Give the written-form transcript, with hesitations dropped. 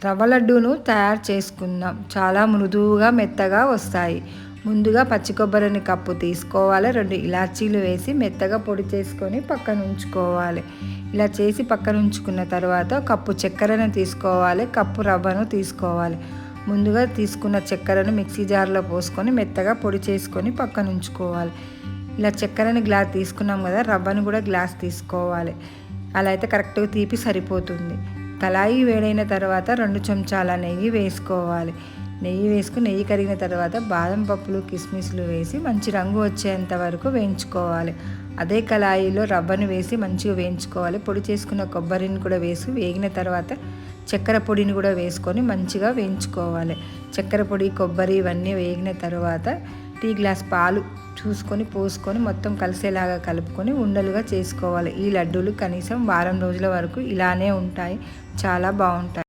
రవ్వ లడ్డూను తయారు చేసుకుందాం. చాలా మృదువుగా మెత్తగా వస్తాయి. ముందుగా పచ్చి కొబ్బరిని కప్పు తీసుకోవాలి. 2 ఇలాచీలు వేసి మెత్తగా పొడి చేసుకొని పక్కన ఉంచుకోవాలి. ఇలా చేసి పక్కన ఉంచుకున్న తర్వాత కప్పు చక్కెరను తీసుకోవాలి. కప్పు రవ్వను తీసుకోవాలి. ముందుగా తీసుకున్న చక్కెరను మిక్సీ జార్లో పోసుకొని మెత్తగా పొడి చేసుకొని పక్కన ఉంచుకోవాలి. ఇలా చక్కెరని గ్లాస్ తీసుకున్నాం కదా, రవ్వను కూడా గ్లాస్ తీసుకోవాలి. అలా అయితే కరెక్ట్గా తీపి సరిపోతుంది. కళాయి వేడైన తర్వాత 2 చెంచాల నెయ్యి వేసుకోవాలి. నెయ్యి వేసుకుని నెయ్యి కరిగిన తర్వాత బాదం పప్పులు కిస్మిస్లు వేసి మంచి రంగు వచ్చేంత వరకు వేయించుకోవాలి. అదే కళాయిలో రవ్వను వేసి మంచిగా వేయించుకోవాలి. పొడి చేసుకున్న కొబ్బరిని కూడా వేసి వేగిన తర్వాత చక్కెర పొడిని కూడా వేసుకొని మంచిగా వేయించుకోవాలి. చక్కెర పొడి కొబ్బరి ఇవన్నీ వేగిన తర్వాత టీ గ్లాస్ పాలు చూసుకొని పోసుకొని మొత్తం కలిసేలాగా కలుపుకొని ఉండలుగా చేసుకోవాలి. ఈ లడ్డూలు కనీసం వారం రోజుల వరకు ఇలానే ఉంటాయి. చాలా బాగుంటాయి.